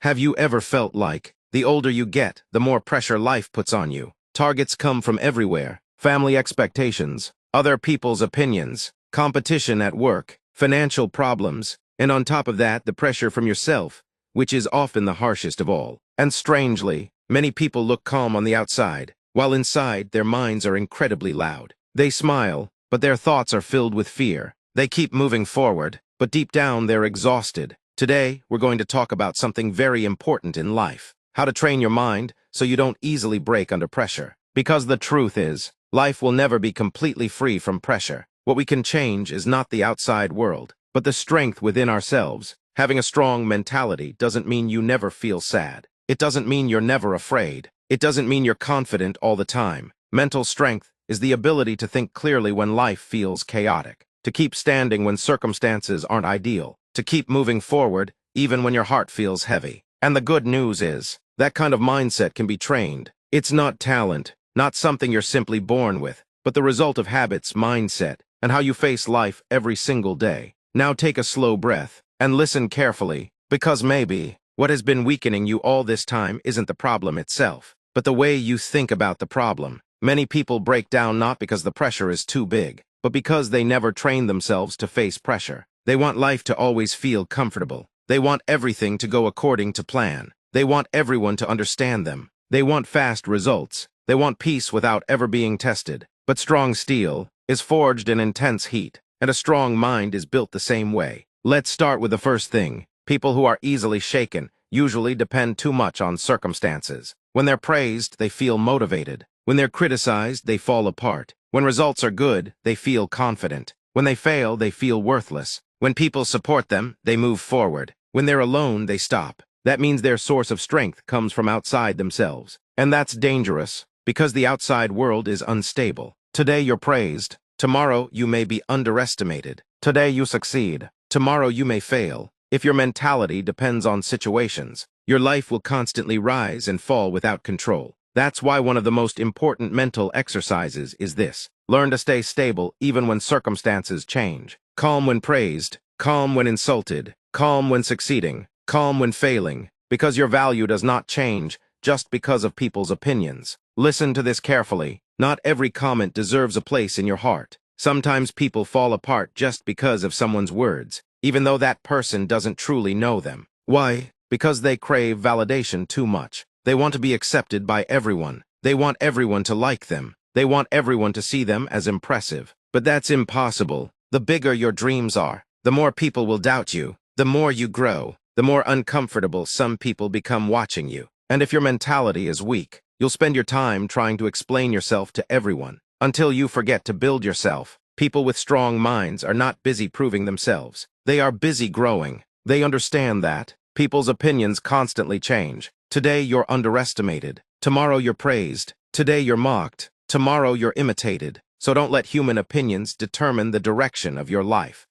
Have you ever felt like, the older you get, the more pressure life puts on you? Targets come from everywhere: family expectations, other people's opinions, competition at work, financial problems, and on top of that, the pressure from yourself, which is often the harshest of all. And strangely, many people look calm on the outside, while inside their minds are incredibly loud. They smile, but their thoughts are filled with fear. They keep moving forward, but deep down they're exhausted. Today, we're going to talk about something very important in life: how to train your mind so you don't easily break under pressure. Because the truth is, life will never be completely free from pressure. What we can change is not the outside world, but the strength within ourselves. Having a strong mentality doesn't mean you never feel sad. It doesn't mean you're never afraid. It doesn't mean you're confident all the time. Mental strength is the ability to think clearly when life feels chaotic, to keep standing when circumstances aren't ideal, to keep moving forward even when your heart feels heavy. And the good news is, that kind of mindset can be trained. It's not talent, not something you're simply born with, but the result of habits, mindset, and how you face life every single day. Now take a slow breath and listen carefully, because maybe what has been weakening you all this time isn't the problem itself, but the way you think about the problem. Many people break down not because the pressure is too big, but because they never train themselves to face pressure. They want life to always feel comfortable. They want everything to go according to plan. They want everyone to understand them. They want fast results. They want peace without ever being tested. But strong steel is forged in intense heat, and a strong mind is built the same way. Let's start with the first thing. People who are easily shaken usually depend too much on circumstances. When they're praised, they feel motivated. When they're criticized, they fall apart. When results are good, they feel confident. When they fail, they feel worthless. When people support them, they move forward. When they're alone, they stop. That means their source of strength comes from outside themselves. And that's dangerous, because the outside world is unstable. Today you're praised. Tomorrow you may be underestimated. Today you succeed. Tomorrow you may fail. If your mentality depends on situations, your life will constantly rise and fall without control. That's why one of the most important mental exercises is this: learn to stay stable even when circumstances change. Calm when praised, calm when insulted, calm when succeeding, calm when failing, because your value does not change just because of people's opinions. Listen to this carefully. Not every comment deserves a place in your heart. Sometimes people fall apart just because of someone's words, even though that person doesn't truly know them. Why? Because they crave validation too much. They want to be accepted by everyone. They want everyone to like them. They want everyone to see them as impressive. But that's impossible. The bigger your dreams are, the more people will doubt you. The more you grow, the more uncomfortable some people become watching you. And if your mentality is weak, you'll spend your time trying to explain yourself to everyone, until you forget to build yourself. People with strong minds are not busy proving themselves. They are busy growing. They understand that people's opinions constantly change. Today you're underestimated. Tomorrow you're praised. Today you're mocked. Tomorrow you're imitated. So don't let human opinions determine the direction of your life.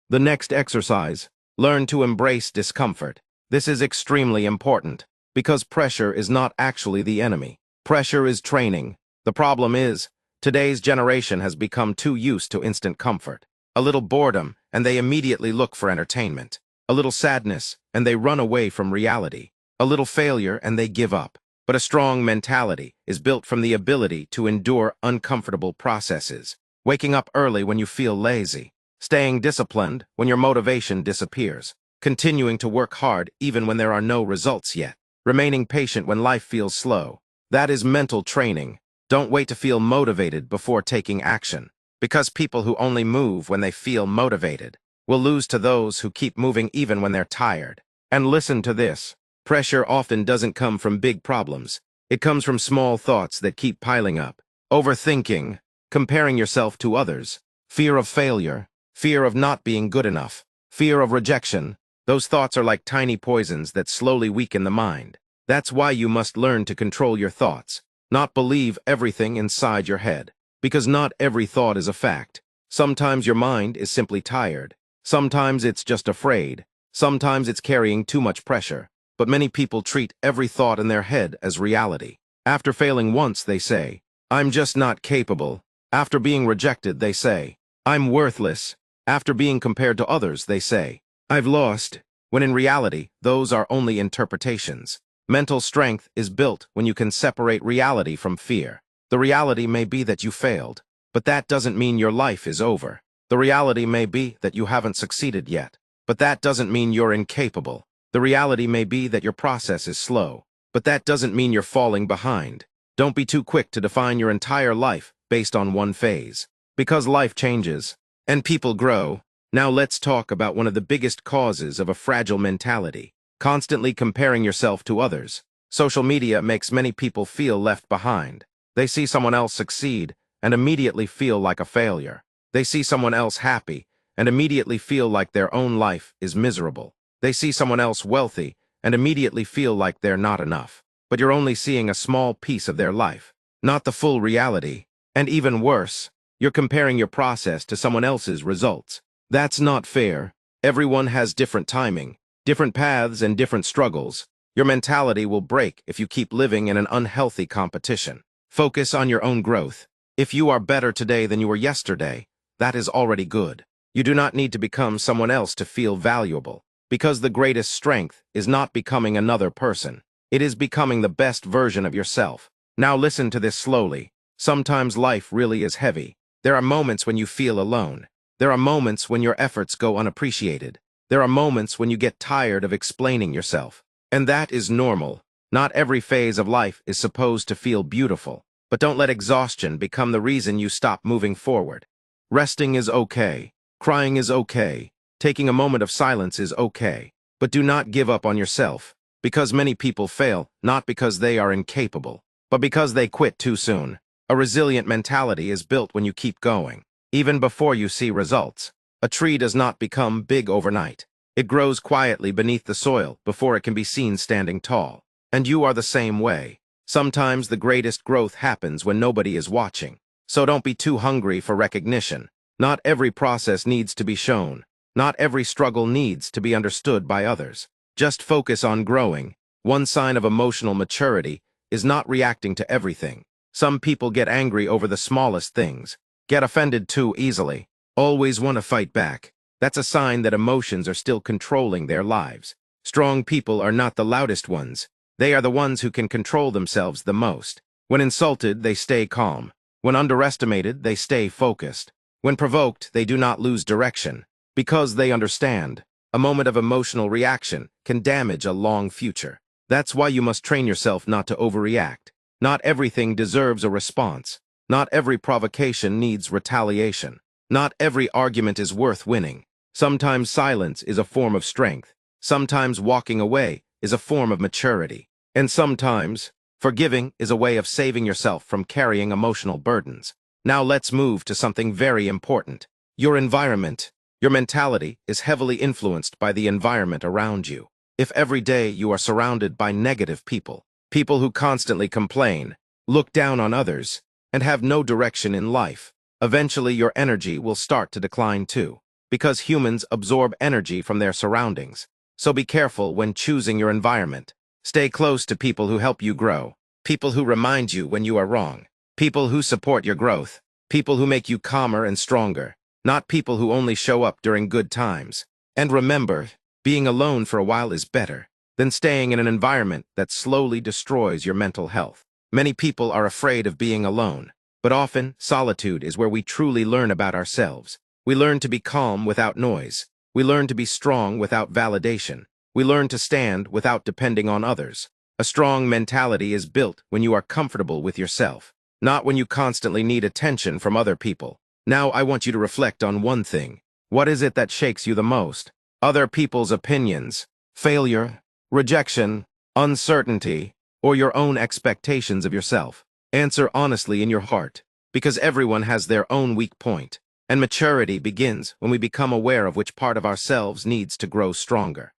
The next exercise: learn to embrace discomfort. This is extremely important, because pressure is not actually the enemy. Pressure is training. The problem is, today's generation has become too used to instant comfort. A little boredom, and they immediately look for entertainment. A little sadness, and they run away from reality. A little failure, and they give up. But a strong mentality is built from the ability to endure uncomfortable processes. Waking up early when you feel lazy. Staying disciplined when your motivation disappears. Continuing to work hard even when there are no results yet. Remaining patient when life feels slow. That is mental training. Don't wait to feel motivated before taking action. Because people who only move when they feel motivated will lose to those who keep moving even when they're tired. And listen to this: pressure often doesn't come from big problems. It comes from small thoughts that keep piling up. Overthinking, comparing yourself to others, fear of failure, fear of not being good enough, fear of rejection. Those thoughts are like tiny poisons that slowly weaken the mind. That's why you must learn to control your thoughts, not believe everything inside your head. Because not every thought is a fact. Sometimes your mind is simply tired. Sometimes it's just afraid. Sometimes it's carrying too much pressure. But many people treat every thought in their head as reality. After failing once, they say, "I'm just not capable." After being rejected, they say, "I'm worthless." After being compared to others, they say, "I've lost." when in reality, those are only interpretations. Mental strength is built when you can separate reality from fear. The reality may be that you failed, but that doesn't mean your life is over. The reality may be that you haven't succeeded yet, but that doesn't mean you're incapable. The reality may be that your process is slow, but that doesn't mean you're falling behind. Don't be too quick to define your entire life based on one phase. Because life changes, and people grow. Now let's talk about one of the biggest causes of a fragile mentality: constantly comparing yourself to others. Social media makes many people feel left behind. They see someone else succeed and immediately feel like a failure. They see someone else happy and immediately feel like their own life is miserable. They see someone else wealthy and immediately feel like they're not enough. But you're only seeing a small piece of their life, not the full reality. And even worse, you're comparing your process to someone else's results. That's not fair. Everyone has different timing, different paths, and different struggles. Your mentality will break if you keep living in an unhealthy competition. Focus on your own growth. If you are better today than you were yesterday, that is already good. You do not need to become someone else to feel valuable, because the greatest strength is not becoming another person. It is becoming the best version of yourself. Now listen to this slowly. Sometimes life really is heavy. There are moments when you feel alone. There are moments when your efforts go unappreciated. There are moments when you get tired of explaining yourself. And that is normal. Not every phase of life is supposed to feel beautiful. But don't let exhaustion become the reason you stop moving forward. Resting is okay. Crying is okay. Taking a moment of silence is okay. But do not give up on yourself. Because many people fail, not because they are incapable, but because they quit too soon. A resilient mentality is built when you keep going, even before you see results. A tree does not become big overnight. It grows quietly beneath the soil before it can be seen standing tall. And you are the same way. Sometimes the greatest growth happens when nobody is watching. So don't be too hungry for recognition. Not every process needs to be shown. Not every struggle needs to be understood by others. Just focus on growing. One sign of emotional maturity is not reacting to everything. Some people get angry over the smallest things, get offended too easily, always want to fight back. That's a sign that emotions are still controlling their lives. Strong people are not the loudest ones. They are the ones who can control themselves the most. When insulted, they stay calm. When underestimated, they stay focused. When provoked, they do not lose direction. Because they understand, a moment of emotional reaction can damage a long future. That's why you must train yourself not to overreact. Not everything deserves a response. Not every provocation needs retaliation. Not every argument is worth winning. Sometimes silence is a form of strength. Sometimes walking away is a form of maturity. And sometimes, forgiving is a way of saving yourself from carrying emotional burdens. Now let's move to something very important. Your environment. Your mentality is heavily influenced by the environment around you. If every day you are surrounded by negative people, people who constantly complain, look down on others, and have no direction in life, eventually your energy will start to decline too, because humans absorb energy from their surroundings. So be careful when choosing your environment. Stay close to people who help you grow, people who remind you when you are wrong, people who support your growth, people who make you calmer and stronger, not people who only show up during good times. And remember, being alone for a while is better than staying in an environment that slowly destroys your mental health. Many people are afraid of being alone, but often solitude is where we truly learn about ourselves. We learn to be calm without noise. We learn to be strong without validation. We learn to stand without depending on others. A strong mentality is built when you are comfortable with yourself, not when you constantly need attention from other people. Now I want you to reflect on one thing. What is it that shakes you the most? Other people's opinions, failure, rejection, uncertainty, or your own expectations of yourself? Answer honestly in your heart, because everyone has their own weak point, and maturity begins when we become aware of which part of ourselves needs to grow stronger.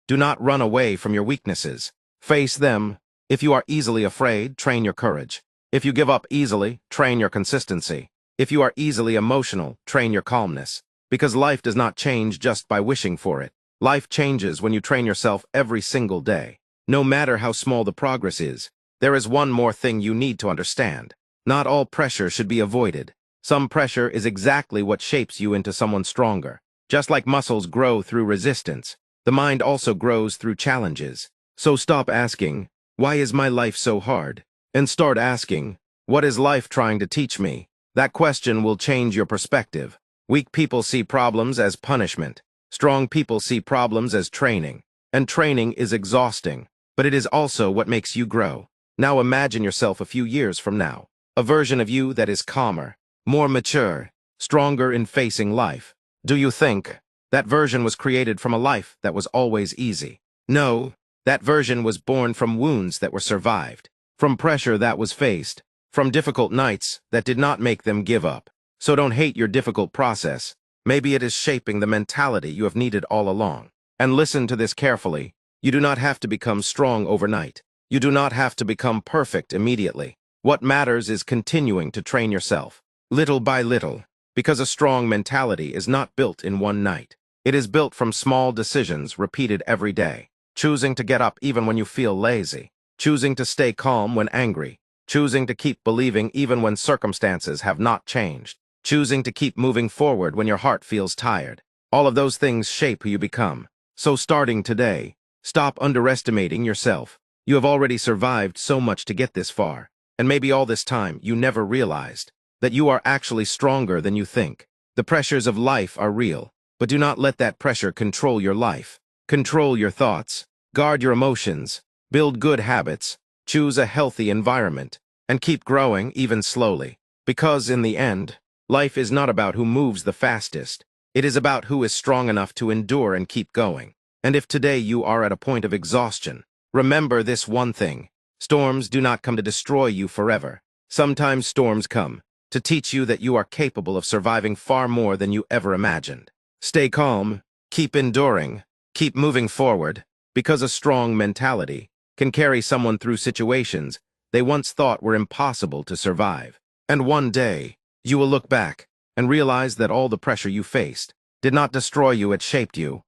Do not run away from your weaknesses. Face them. If you are easily afraid, train your courage. If you give up easily, train your consistency. If you are easily emotional, train your calmness. Because life does not change just by wishing for it. Life changes when you train yourself every single day. No matter how small the progress is, there is one more thing you need to understand. Not all pressure should be avoided. Some pressure is exactly what shapes you into someone stronger. Just like muscles grow through resistance, The mind also grows through challenges. So stop asking, why is my life so hard? And start asking, what is life trying to teach me? That question will change your perspective. Weak people see problems as punishment. Strong people see problems as training. And training is exhausting, but it is also what makes you grow. Now imagine yourself a few years from now. A version of you that is calmer, more mature, stronger in facing life. Do you think that version was created from a life that was always easy? No, that version was born from wounds that were survived, from pressure that was faced, from difficult nights that did not make them give up. So don't hate your difficult process. Maybe it is shaping the mentality you have needed all along. And listen to this carefully. You do not have to become strong overnight. You do not have to become perfect immediately. What matters is continuing to train yourself, little by little, because a strong mentality is not built in one night. It is built from small decisions repeated every day. Choosing to get up even when you feel lazy. Choosing to stay calm when angry. Choosing to keep believing even when circumstances have not changed. Choosing to keep moving forward when your heart feels tired. All of those things shape who you become. So starting today, stop underestimating yourself. You have already survived so much to get this far. And maybe all this time you never realized that you are actually stronger than you think. The pressures of life are real, but do not let that pressure control your life. Control your thoughts, guard your emotions, build good habits, choose a healthy environment, and keep growing even slowly. Because in the end, life is not about who moves the fastest. It is about who is strong enough to endure and keep going. And if today you are at a point of exhaustion, remember this one thing. Storms do not come to destroy you forever. Sometimes storms come to teach you that you are capable of surviving far more than you ever imagined. Stay calm, keep enduring, keep moving forward, because a strong mentality can carry someone through situations they once thought were impossible to survive. And one day, you will look back and realize that all the pressure you faced did not destroy you, it shaped you.